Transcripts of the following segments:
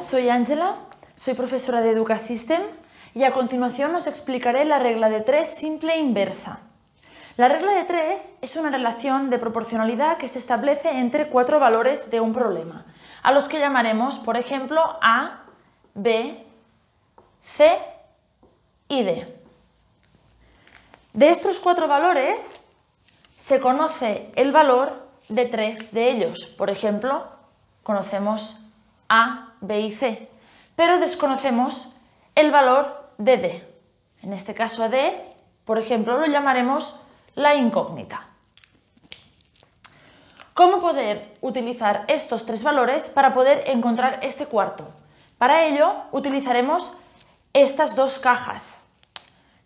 soy Ángela, soy profesora de Educasystem y a continuación os explicaré la regla de 3 simple e inversa. La regla de 3 es una relación de proporcionalidad que se establece entre 4 valores de un problema, a los que llamaremos, por ejemplo, A, B, C y D. De estos 4 valores se conoce el valor de 3 de ellos. Por ejemplo, conocemos A, B y C, pero desconocemos el valor de D. En este caso a D, por ejemplo, lo llamaremos la incógnita. ¿Cómo poder utilizar estos 3 valores para poder encontrar este cuarto? Para ello utilizaremos estas 2 cajas,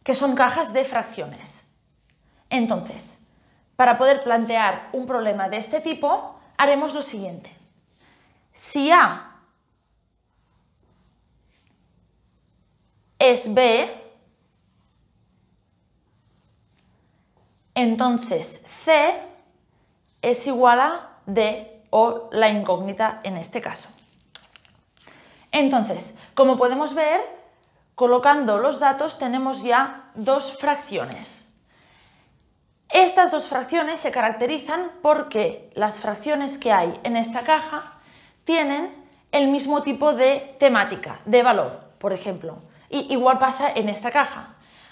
que son cajas de fracciones. Entonces, para poder plantear un problema de este tipo, haremos lo siguiente. Si A es B, entonces C es igual a D o la incógnita en este caso. Entonces, como podemos ver, colocando los datos tenemos ya 2 fracciones. Estas 2 fracciones se caracterizan porque las fracciones que hay en esta caja tienen el mismo tipo de temática, de valor, por ejemplo. Y igual pasa en esta caja.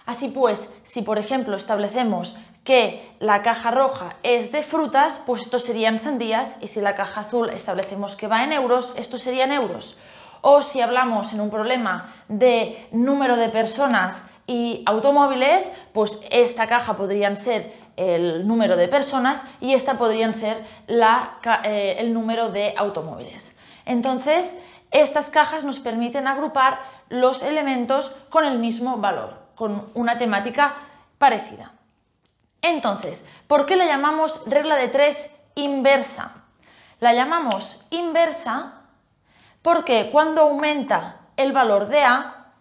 Así pues, si por ejemplo establecemos que la caja roja es de frutas, pues estos serían sandías, y si la caja azul establecemos que va en euros, estos serían euros. O si hablamos en un problema de número de personas y automóviles, pues esta caja podrían ser el número de personas y esta podrían ser el número de automóviles. Entonces, estas cajas nos permiten agrupar los elementos con el mismo valor, con una temática parecida. Entonces, ¿por qué la llamamos regla de 3 inversa? La llamamos inversa porque cuando aumenta el valor de A,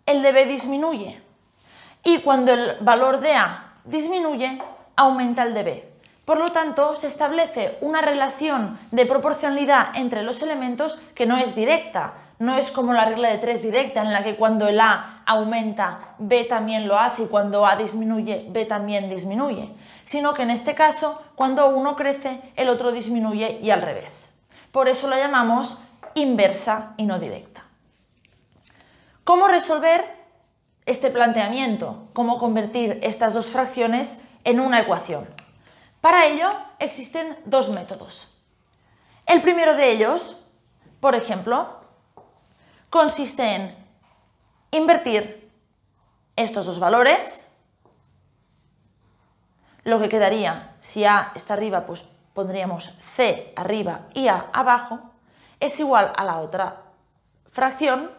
el de B disminuye. Y cuando el valor de A disminuye, aumenta el de B. Por lo tanto, se establece una relación de proporcionalidad entre los elementos que no es directa. No es como la regla de 3 directa, en la que cuando el A aumenta, B también lo hace, y cuando A disminuye, B también disminuye. Sino que en este caso, cuando uno crece, el otro disminuye y al revés. Por eso la llamamos inversa y no directa. ¿Cómo resolver este planteamiento? ¿Cómo convertir estas 2 fracciones en una ecuación? Para ello existen 2 métodos. El primero de ellos, por ejemplo, consiste en invertir estos 2 valores. Lo que quedaría, si A está arriba, pues pondríamos C arriba y A abajo, es igual a la otra fracción.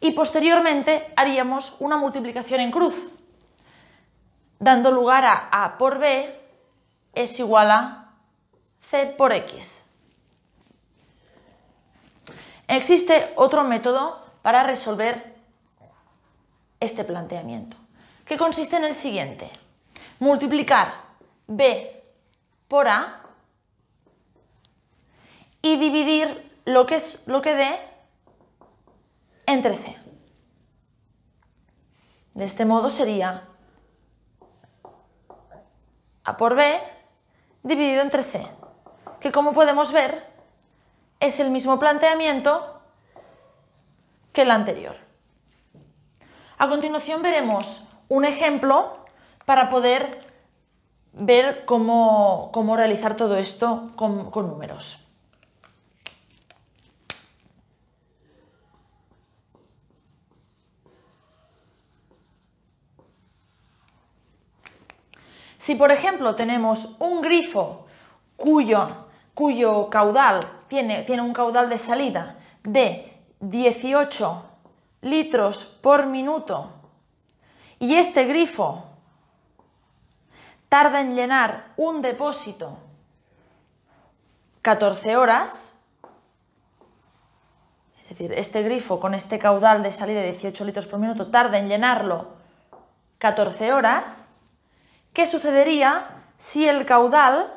Y posteriormente haríamos una multiplicación en cruz, dando lugar a A por B es igual a C por X. Existe otro método para resolver este planteamiento, que consiste en el siguiente: multiplicar B por A y dividir lo que dé entre C. De este modo sería A por B dividido entre C, que como podemos ver es el mismo planteamiento que el anterior. A continuación veremos un ejemplo para poder ver cómo realizar todo esto con números. Si por ejemplo tenemos un grifo cuyo caudal tiene un caudal de salida de 18 litros por minuto y este grifo tarda en llenar un depósito 14 horas, es decir, este grifo con este caudal de salida de 18 litros por minuto tarda en llenarlo 14 horas, ¿qué sucedería si el caudal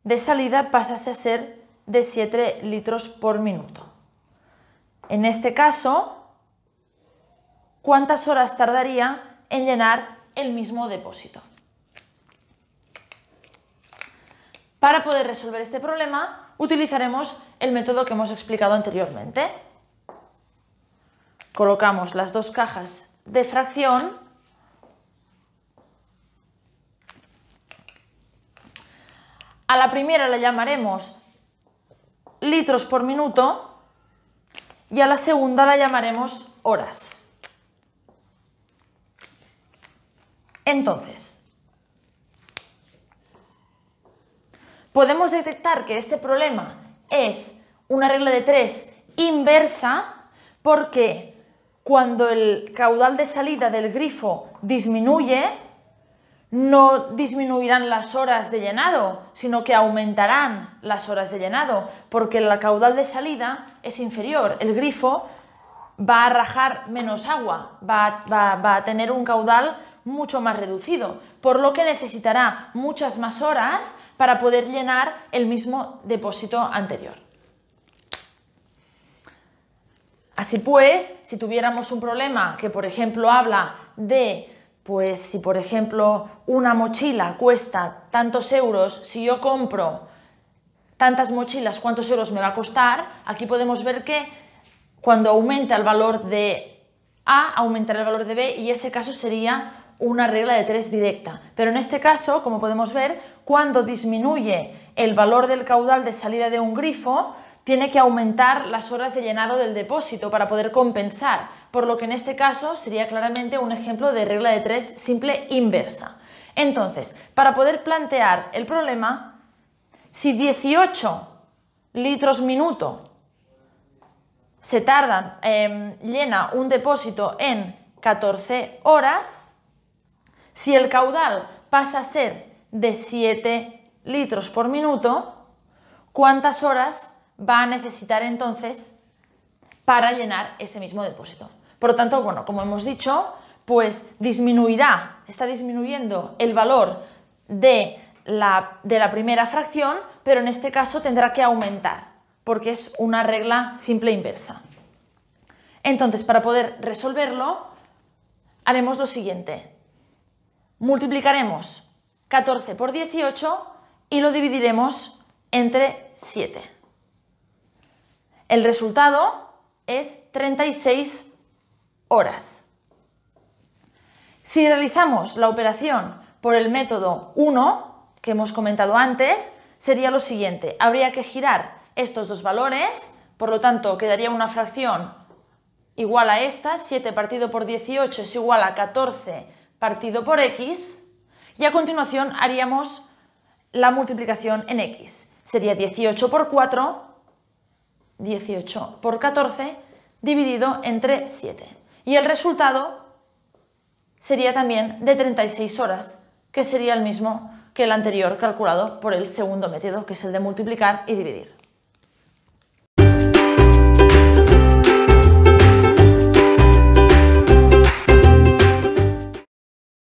de salida pasase a ser de 7 litros por minuto? En este caso, ¿cuántas horas tardaría en llenar el mismo depósito? Para poder resolver este problema, utilizaremos el método que hemos explicado anteriormente. Colocamos las dos cajas de fracción a la primera la llamaremos litros por minuto y a la segunda la llamaremos horas. Entonces, podemos detectar que este problema es una regla de 3 inversa porque cuando el caudal de salida del grifo disminuye, no disminuirán las horas de llenado, sino que aumentarán las horas de llenado, porque el caudal de salida es inferior. El grifo va a rajar menos agua, va a tener un caudal mucho más reducido, por lo que necesitará muchas más horas para poder llenar el mismo depósito anterior. Así pues, si tuviéramos un problema que, por ejemplo, habla de, pues si por ejemplo una mochila cuesta tantos euros, si yo compro tantas mochilas, ¿cuántos euros me va a costar? Aquí podemos ver que cuando aumenta el valor de A, aumentará el valor de B y ese caso sería una regla de 3 directa. Pero en este caso, como podemos ver, cuando disminuye el valor del caudal de salida de un grifo, tiene que aumentar las horas de llenado del depósito para poder compensar, por lo que en este caso sería claramente un ejemplo de regla de 3 simple inversa. Entonces, para poder plantear el problema, si 18 litros minuto se tardan, llena un depósito en 14 horas, si el caudal pasa a ser de 7 litros por minuto, ¿cuántas horas va a necesitar entonces para llenar ese mismo depósito? Por lo tanto, bueno, como hemos dicho, pues está disminuyendo el valor de la primera fracción, pero en este caso tendrá que aumentar, porque es una regla simple inversa. Entonces, para poder resolverlo, haremos lo siguiente. Multiplicaremos 14 por 18 y lo dividiremos entre 7. El resultado es 36 horas. Si realizamos la operación por el método 1, que hemos comentado antes, sería lo siguiente. Habría que girar estos dos valores, por lo tanto quedaría una fracción igual a esta, 7 partido por 18 es igual a 14 partido por x, y a continuación haríamos la multiplicación en x. Sería 18 por 4, 18 por 14, dividido entre 7. Y el resultado sería también de 36 horas, que sería el mismo que el anterior calculado por el segundo método, que es el de multiplicar y dividir.